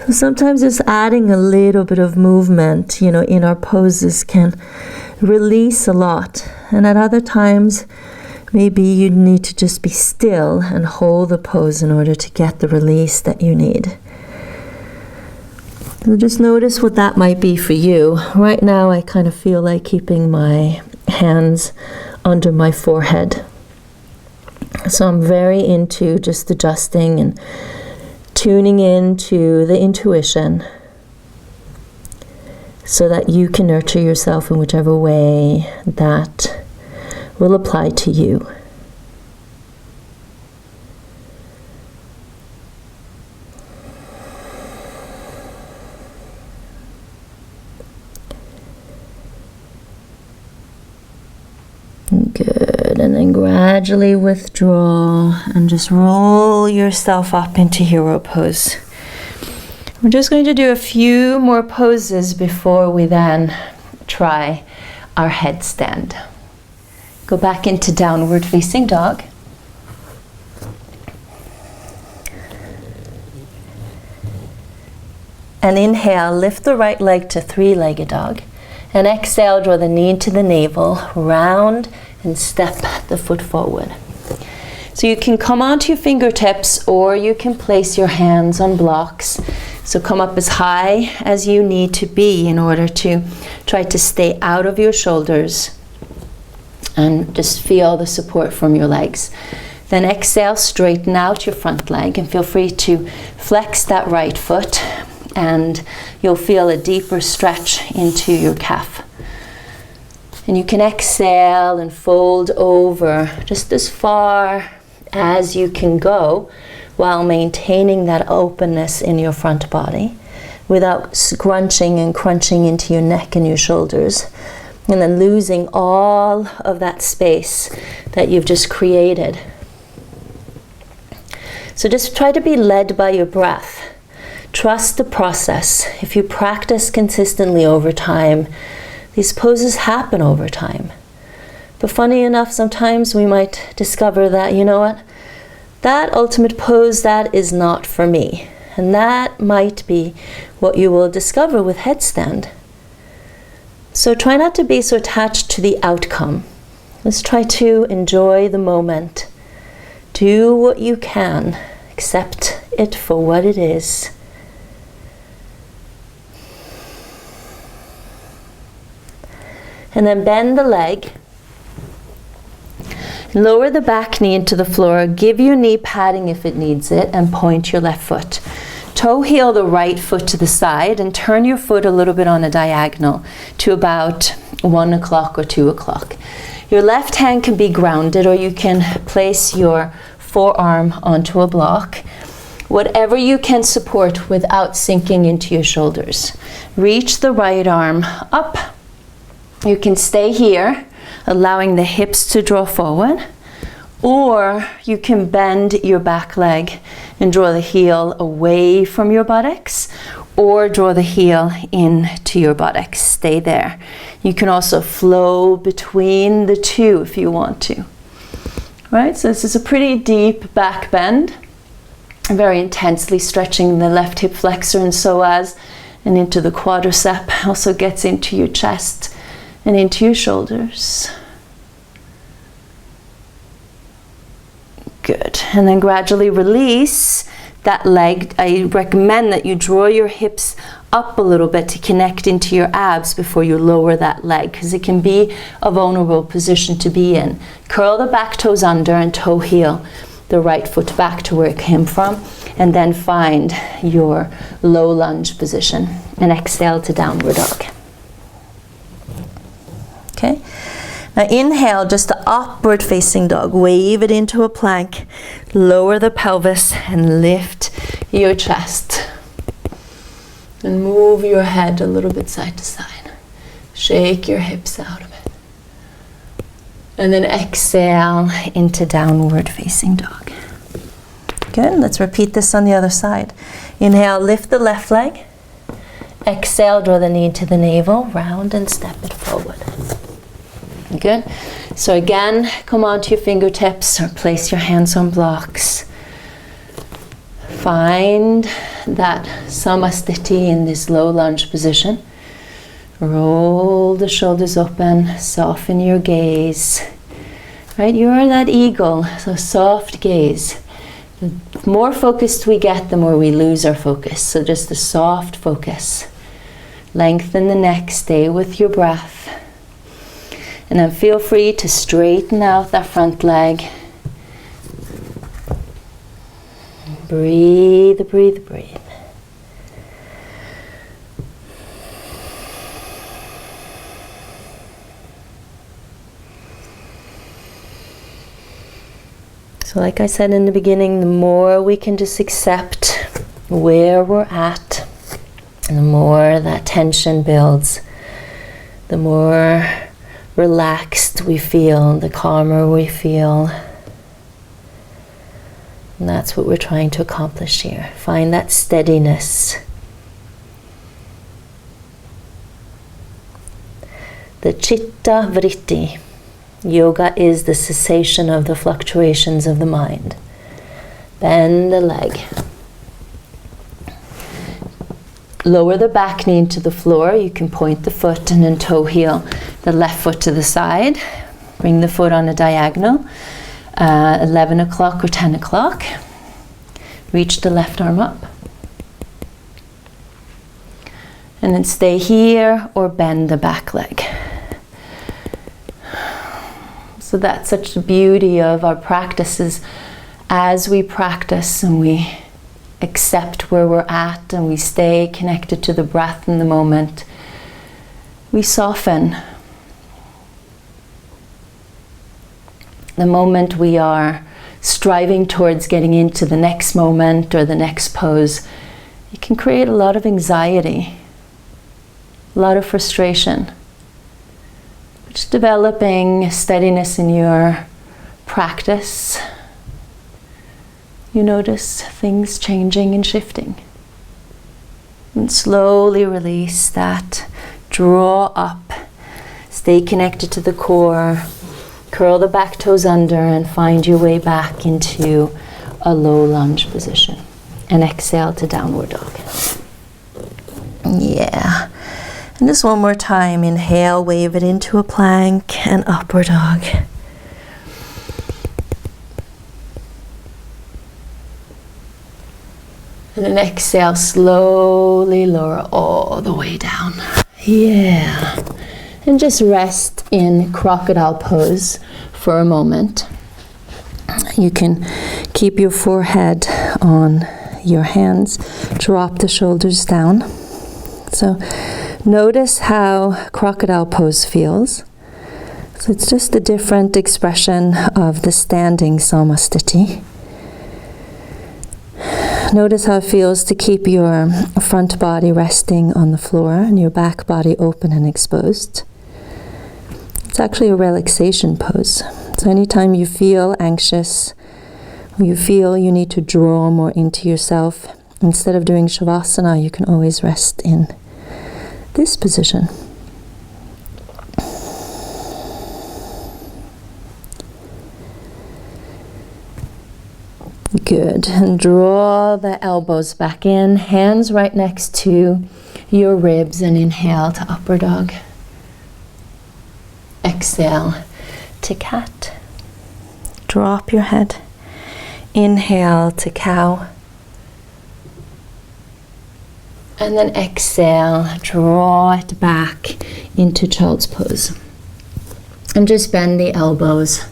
So sometimes just adding a little bit of movement, in our poses can release a lot. And at other times, maybe you need to just be still and hold the pose in order to get the release that you need. So just notice what that might be for you. Right now, I kind of feel like keeping my hands under my forehead. So I'm very into just adjusting and tuning into the intuition so that you can nurture yourself in whichever way that will apply to you. Good, and then gradually withdraw and just roll yourself up into hero pose. We're just going to do a few more poses before we then try our headstand. Go back into downward facing dog. And inhale, lift the right leg to three-legged dog. And exhale, draw the knee to the navel, round and step the foot forward. So you can come onto your fingertips or you can place your hands on blocks. So come up as high as you need to be in order to try to stay out of your shoulders and just feel the support from your legs. Then exhale, straighten out your front leg and feel free to flex that right foot and you'll feel a deeper stretch into your calf. And you can exhale and fold over just as far as you can go while maintaining that openness in your front body without scrunching and crunching into your neck and your shoulders, and then losing all of that space that you've just created. So just try to be led by your breath. Trust the process. If you practice consistently over time, these poses happen over time. But funny enough, sometimes we might discover that, you know what, that ultimate pose, that is not for me. And that might be what you will discover with headstand. So try not to be so attached to the outcome. Let's try to enjoy the moment. Do what you can. Accept it for what it is. And then bend the leg Lower the back knee into the floor, give your knee padding if it needs it, and point your left foot. Toe heel the right foot to the side and turn your foot a little bit on a diagonal to about 1 o'clock or 2 o'clock. Your left hand can be grounded, or you can place your forearm onto a block. Whatever you can support without sinking into your shoulders. Reach the right arm up. You can stay here, allowing the hips to draw forward, or you can bend your back leg and draw the heel away from your buttocks, or draw the heel into your buttocks. Stay there. You can also flow between the two if you want to. Right, so this is a pretty deep back bend, very intensely stretching the left hip flexor and psoas and into the quadricep, also gets into your chest and into your shoulders. Good, and then gradually release that leg. I recommend that you draw your hips up a little bit to connect into your abs before you lower that leg, because it can be a vulnerable position to be in. Curl the back toes under and toe heel the right foot back to where it came from, and then find your low lunge position and exhale to downward dog. Okay, now inhale, just the upward facing dog, wave it into a plank, lower the pelvis and lift your chest. And move your head a little bit side to side. Shake your hips out a bit. And then exhale into downward facing dog. Good, let's repeat this on the other side. Inhale, lift the left leg. Exhale, draw the knee to the navel, round and step it forward. Good, so again, come onto your fingertips or place your hands on blocks. Find that samasthiti in this low lunge position. Roll the shoulders open, soften your gaze. Right, you are that eagle, so soft gaze. The more focused we get, the more we lose our focus. So just a soft focus. Lengthen the neck, stay with your breath. And then feel free to straighten out that front leg. Breathe, breathe, breathe. So like I said in the beginning, the more we can just accept where we're at, and the more that tension builds, the more relaxed we feel, the calmer we feel. And that's what we're trying to accomplish here. Find that steadiness. The chitta vritti. Yoga is the cessation of the fluctuations of the mind. Bend the leg. Lower the back knee into the floor. You can point the foot and then toe heel the left foot to the side. Bring the foot on a diagonal. 11 o'clock or 10 o'clock. Reach the left arm up. And then stay here or bend the back leg. So that's such the beauty of our practices. As we practice and we accept where we're at and we stay connected to the breath in the moment, we soften. The moment we are striving towards getting into the next moment or the next pose, it can create a lot of anxiety, a lot of frustration. Just developing steadiness in your practice, you notice things changing and shifting. And slowly release that. Draw up. Stay connected to the core. Curl the back toes under and find your way back into a low lunge position. And exhale to downward dog. Yeah. And just one more time. Inhale, wave it into a plank and upward dog. And then exhale, slowly lower all the way down. Yeah. And just rest in crocodile pose for a moment. You can keep your forehead on your hands, drop the shoulders down. So notice how crocodile pose feels. So it's just a different expression of the standing samasthiti. Notice how it feels to keep your front body resting on the floor and your back body open and exposed. It's actually a relaxation pose. So anytime you feel anxious, or you feel you need to draw more into yourself, instead of doing shavasana, you can always rest in this position. Good. And draw the elbows back in, hands right next to your ribs, and inhale to upward dog. Exhale to cat. Drop your head. Inhale to cow. And then exhale, draw it back into child's pose. And just bend the elbows.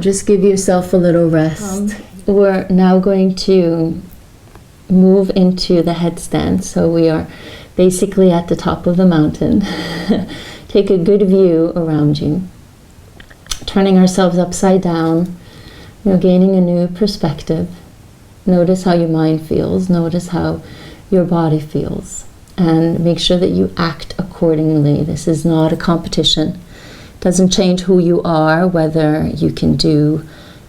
Just give yourself a little rest. We're now going to move into the headstand. So we are basically at the top of the mountain. Take a good view around you. Turning ourselves upside down, gaining a new perspective. Notice how your mind feels. Notice how your body feels. And make sure that you act accordingly. This is not a competition. Doesn't change who you are, whether you can do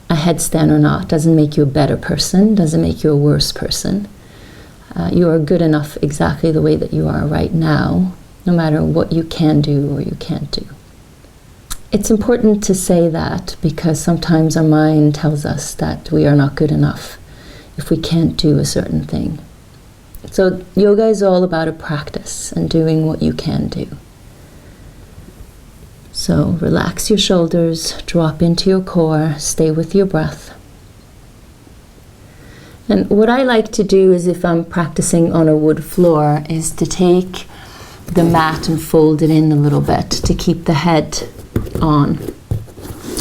a headstand or not. Doesn't make you a better person. Doesn't make you a worse person. You are good enough exactly the way that you are right now, no matter what you can do or you can't do. It's important to say that because sometimes our mind tells us that we are not good enough if we can't do a certain thing. So yoga is all about a practice and doing what you can do. So relax your shoulders, drop into your core, stay with your breath. And what I like to do is, if I'm practicing on a wood floor, is to take the mat and fold it in a little bit to keep the head on.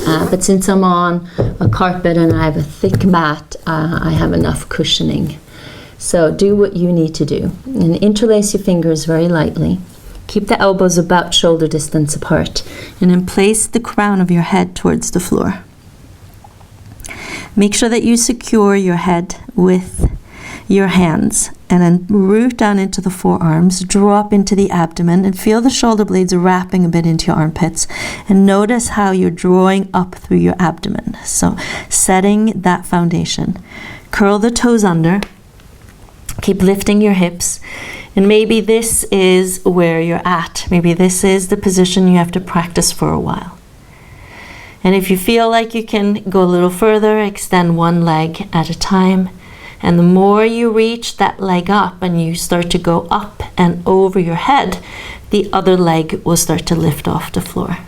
But since I'm on a carpet and I have a thick mat, I have enough cushioning. So do what you need to do. And interlace your fingers very lightly. Keep the elbows about shoulder distance apart, and then place the crown of your head towards the floor. Make sure that you secure your head with your hands, and then root down into the forearms, drop into the abdomen, and feel the shoulder blades wrapping a bit into your armpits. And notice how you're drawing up through your abdomen. So setting that foundation. Curl the toes under. Keep lifting your hips. And maybe this is where you're at. Maybe this is the position you have to practice for a while. And if you feel like you can go a little further, extend one leg at a time. And the more you reach that leg up and you start to go up and over your head, the other leg will start to lift off the floor.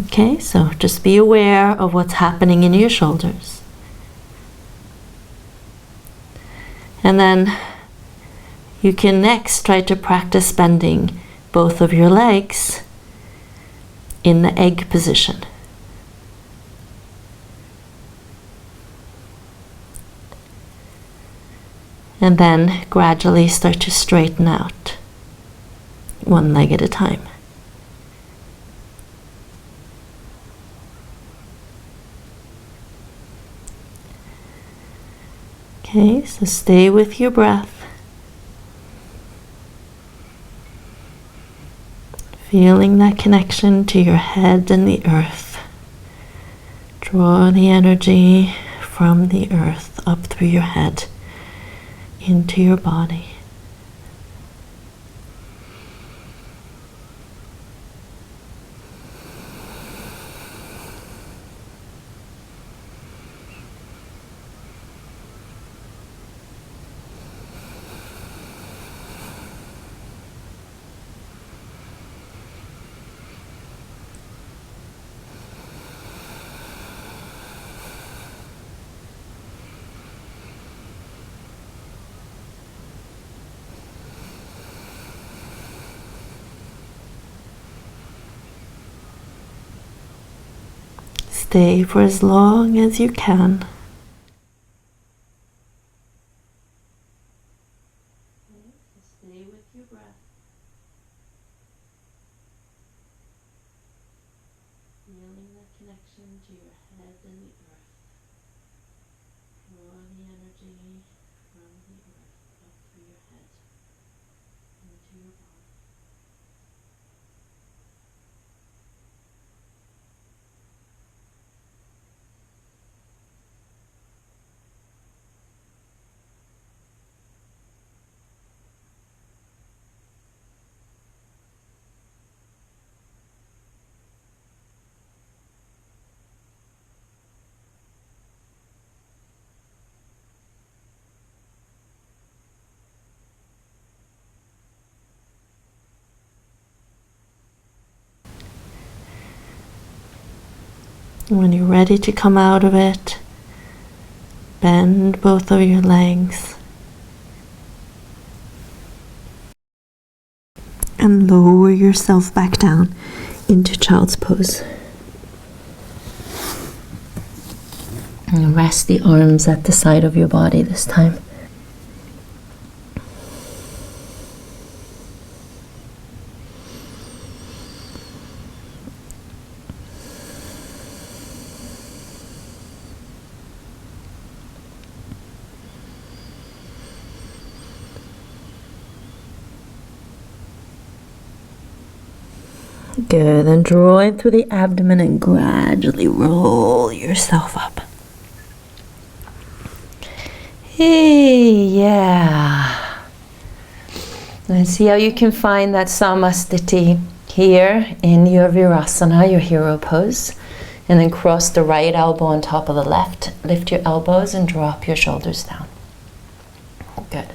Okay, so just be aware of what's happening in your shoulders. And then you can next try to practice bending both of your legs in the egg position. And then gradually start to straighten out, one leg at a time. Okay, so stay with your breath. Feeling that connection to your head and the earth. Draw the energy from the earth up through your head into your body. Stay for as long as you can. Stay with your breath. Feeling the connection to your head and the earth. Draw the energy from the earth up through your head into your body. When you're ready to come out of it, bend both of your legs and lower yourself back down into child's pose. And rest the arms at the side of your body this time. Good, then draw in through the abdomen and gradually roll yourself up. Hey, yeah. And see how you can find that samasthiti here in your virasana, your hero pose. And then cross the right elbow on top of the left. Lift your elbows and drop your shoulders down. Good.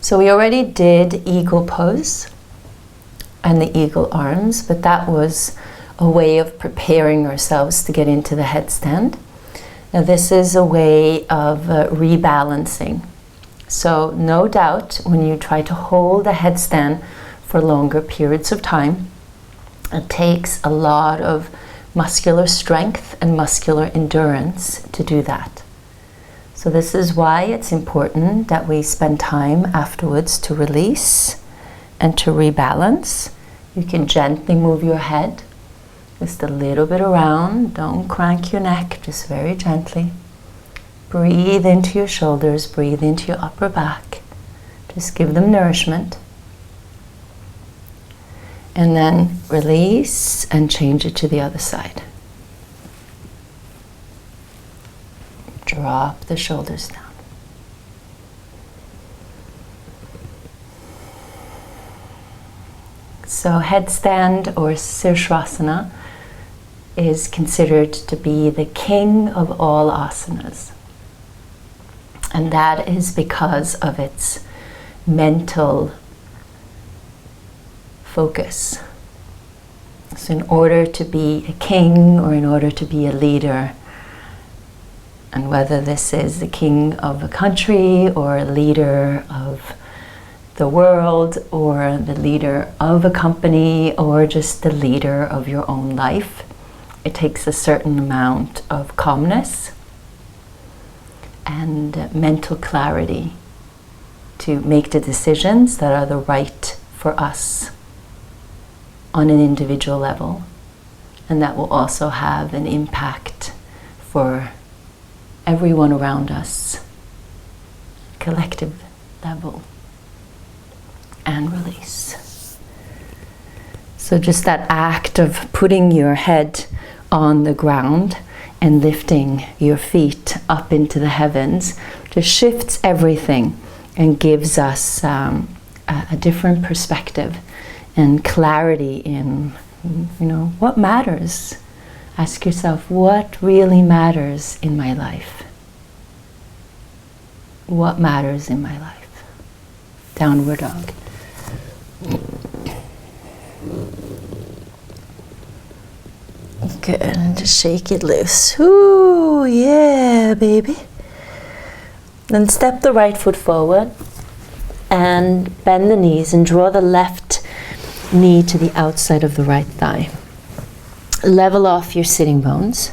So we already did eagle pose and the eagle arms, but that was a way of preparing ourselves to get into the headstand. Now this is a way of rebalancing. So no doubt when you try to hold a headstand for longer periods of time, it takes a lot of muscular strength and muscular endurance to do that. So this is why it's important that we spend time afterwards to release and to rebalance. You can gently move your head just a little bit around. Don't crank your neck, just very gently. Breathe into your shoulders, breathe into your upper back. Just give them nourishment. And then release and change it to the other side. Drop the shoulders down. So headstand or Sirsasana is considered to be the king of all asanas. And that is because of its mental focus. So in order to be a king or in order to be a leader, and whether this is the king of a country or a leader of the world or the leader of a company or just the leader of your own life, it takes a certain amount of calmness and mental clarity to make the decisions that are the right for us on an individual level, and that will also have an impact for everyone around us, collective level. And release. So just that act of putting your head on the ground and lifting your feet up into the heavens just shifts everything and gives us a different perspective and clarity in, what matters. Ask yourself, what really matters in my life? What matters in my life? Downward dog. Good, and just shake it loose. Ooh, yeah, baby. Then step the right foot forward and bend the knees and draw the left knee to the outside of the right thigh. Level off your sitting bones.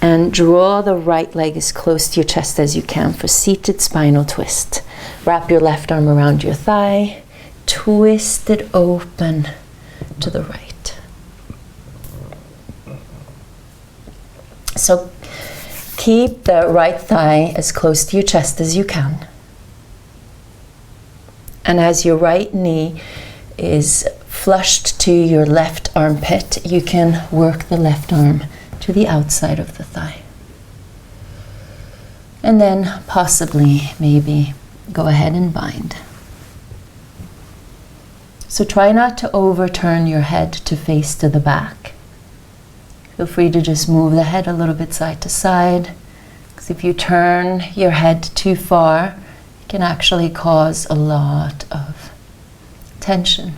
And draw the right leg as close to your chest as you can for seated spinal twist. Wrap your left arm around your thigh. Twist it open to the right. So keep the right thigh as close to your chest as you can. And as your right knee is flushed to your left armpit, you can work the left arm to the outside of the thigh. And then possibly, maybe, go ahead and bind. So try not to overturn your head to face to the back. Feel free to just move the head a little bit side to side, because if you turn your head too far, it can actually cause a lot of tension.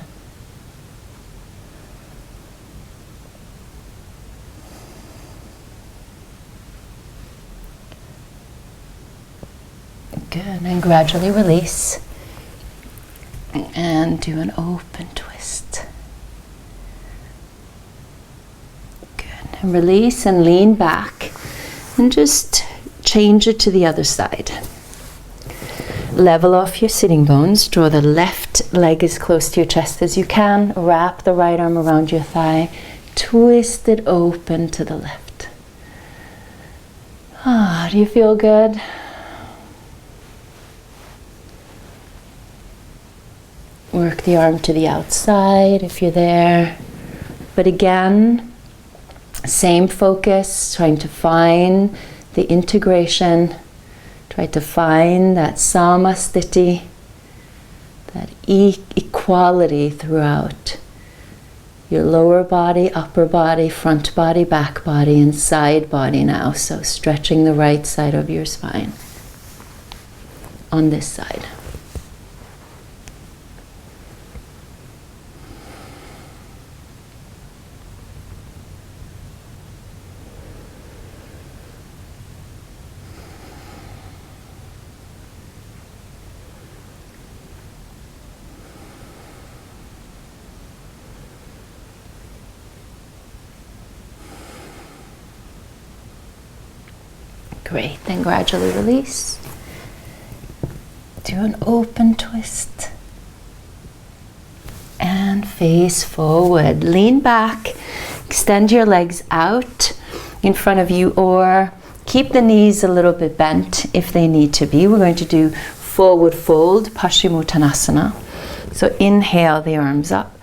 Good, and gradually release and do an open twist. Good, and release and lean back and just change it to the other side. Level off your sitting bones, draw the left leg as close to your chest as you can, wrap the right arm around your thigh, twist it open to the left. Ah, do you feel good? Work the arm to the outside if you're there. But again, same focus, trying to find the integration, try to find that samastiti, that equality throughout your lower body, upper body, front body, back body, and side body now. So stretching the right side of your spine on this side. Great, then gradually release. Do an open twist. And face forward. Lean back, extend your legs out in front of you, or keep the knees a little bit bent if they need to be. We're going to do forward fold, Paschimottanasana. So inhale the arms up,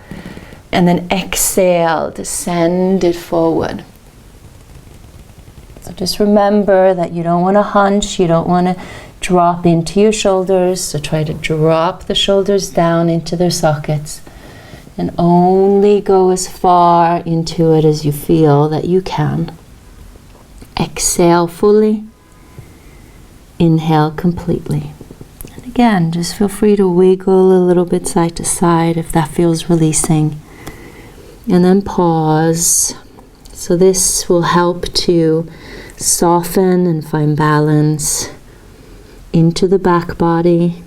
and then exhale, descend it forward. So just remember that you don't want to hunch, you don't want to drop into your shoulders, so try to drop the shoulders down into their sockets and only go as far into it as you feel that you can. Exhale fully, inhale completely. And again, just feel free to wiggle a little bit side to side if that feels releasing. And then pause. So this will help to soften and find balance into the back body.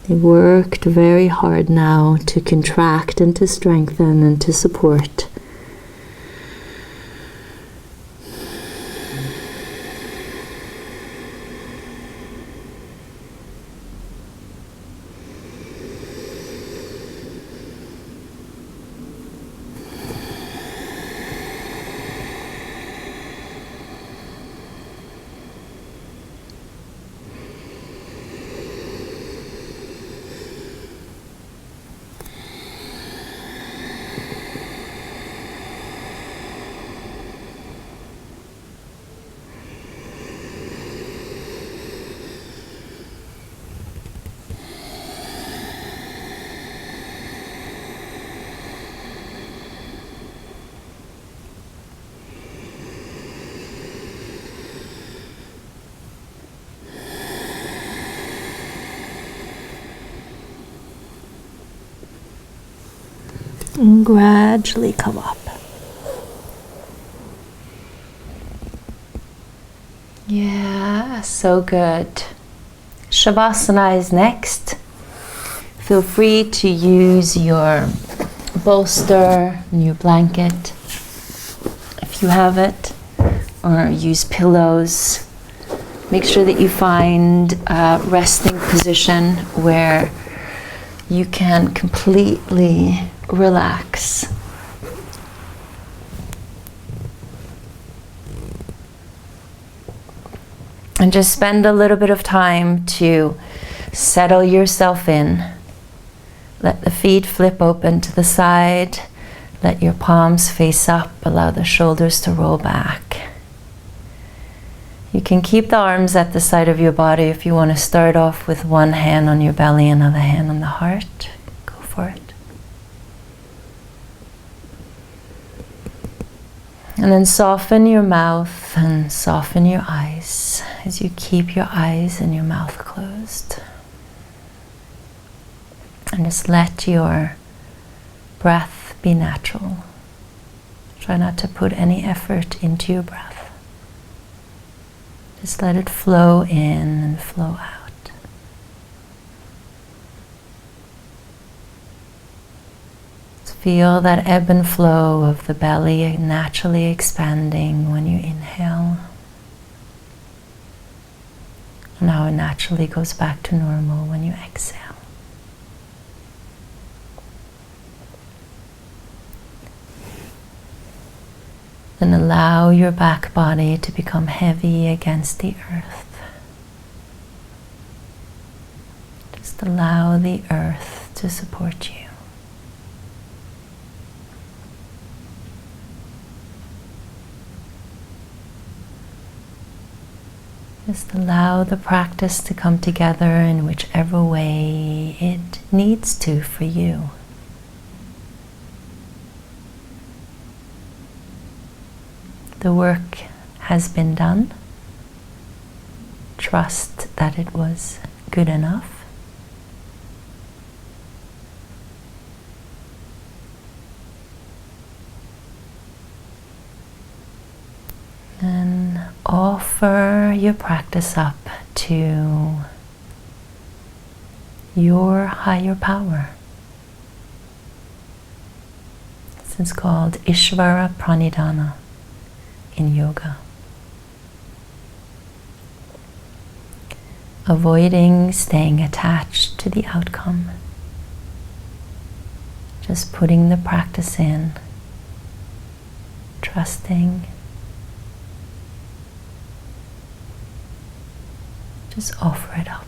They worked very hard now to contract and to strengthen and to support. And gradually come up. Yeah, so good. Shavasana is next. Feel free to use your bolster and your blanket if you have it. or use pillows. Make sure that you find a resting position where you can completely relax. And just spend a little bit of time to settle yourself in. Let the feet flip open to the side. Let your palms face up. Allow the shoulders to roll back. You can keep the arms at the side of your body if you want to start off with one hand on your belly, another hand on the heart. Go for it. And then soften your mouth and soften your eyes as you keep your eyes and your mouth closed. And just let your breath be natural. Try not to put any effort into your breath. Just let it flow in and flow out. Feel that ebb and flow of the belly naturally expanding when you inhale. And how it naturally goes back to normal when you exhale. Then allow your back body to become heavy against the earth. Just allow the earth to support you. Just allow the practice to come together in whichever way it needs to for you. The work has been done. Trust that it was good enough. And offer your practice up to your higher power. This is called Ishvara Pranidhana in yoga. Avoiding staying attached to the outcome. Just putting the practice in, trusting. Just offer it up.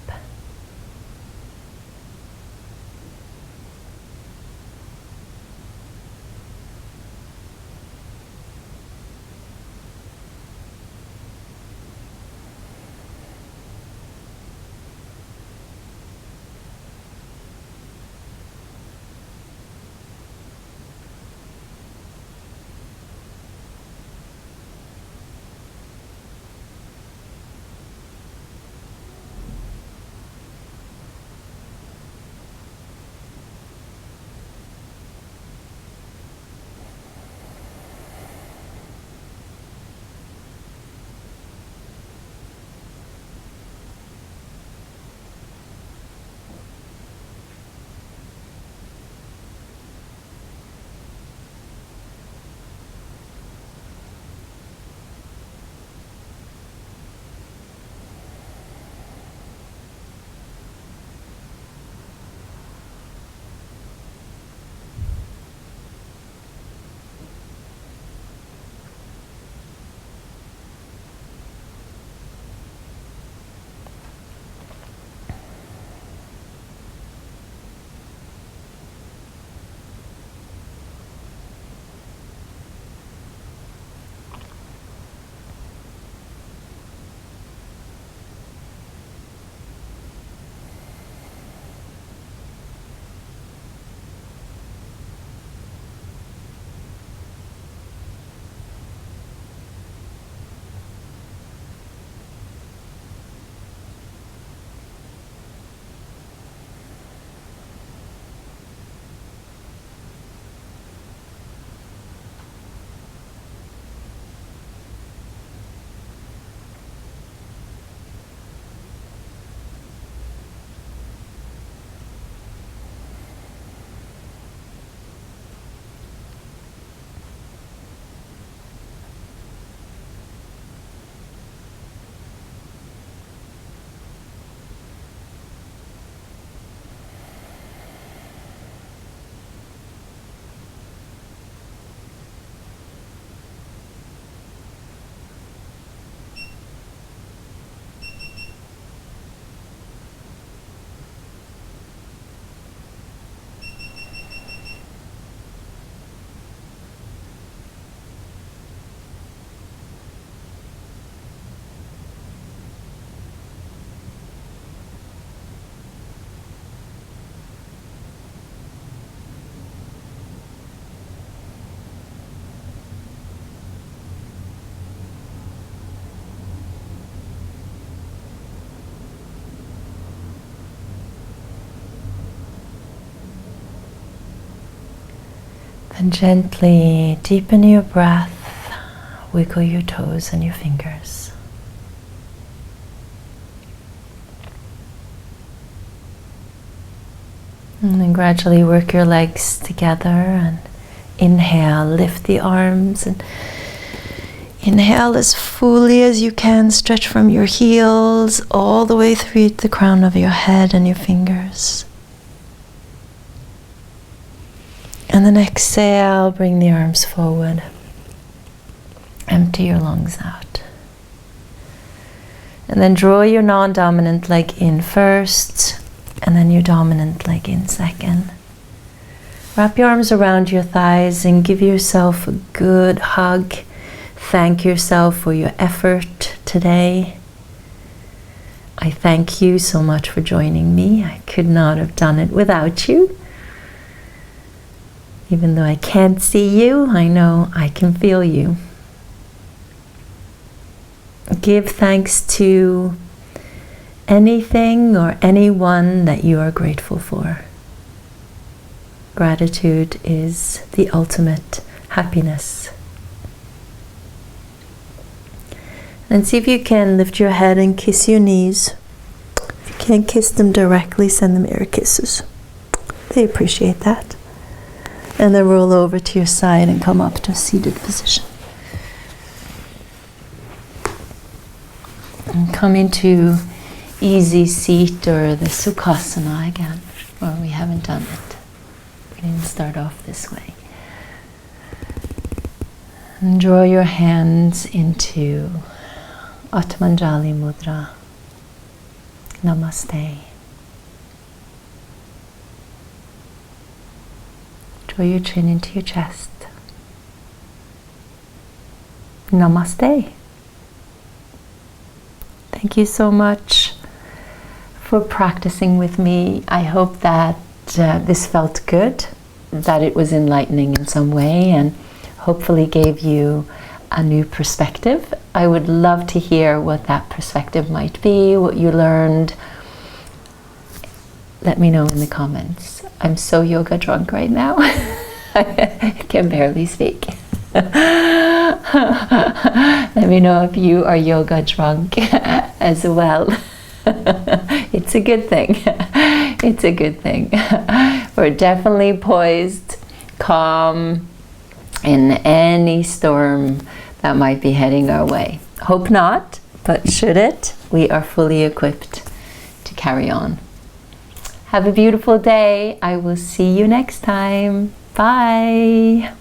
And gently deepen your breath, wiggle your toes and your fingers. And then gradually work your legs together and inhale, lift the arms and inhale as fully as you can. Stretch from your heels all the way through the crown of your head and your fingers. And then exhale, bring the arms forward. Empty your lungs out. And then draw your non-dominant leg in first, and then your dominant leg in second. Wrap your arms around your thighs and give yourself a good hug. Thank yourself for your effort today. I thank you so much for joining me. I could not have done it without you. Even though I can't see you, I know I can feel you. Give thanks to anything or anyone that you are grateful for. Gratitude is the ultimate happiness. And see if you can lift your head and kiss your knees. If you can't kiss them directly, send them air kisses. They appreciate that. And then roll over to your side and come up to a seated position. And come into easy seat or the Sukhasana again, or we haven't done it. We didn't start off this way. And draw your hands into Atmanjali Mudra. Namaste. Draw your chin into your chest. Namaste. Thank you so much for practicing with me. I hope that this felt good, that it was enlightening in some way, and hopefully gave you a new perspective. I would love to hear what that perspective might be, what you learned. Let me know in the comments. I'm so yoga drunk right now. I can barely speak. Let me know if you are yoga drunk as well. It's a good thing. It's a good thing. We're definitely poised, calm in any storm that might be heading our way. Hope not, but should it, we are fully equipped to carry on. Have a beautiful day. I will see you next time. Bye.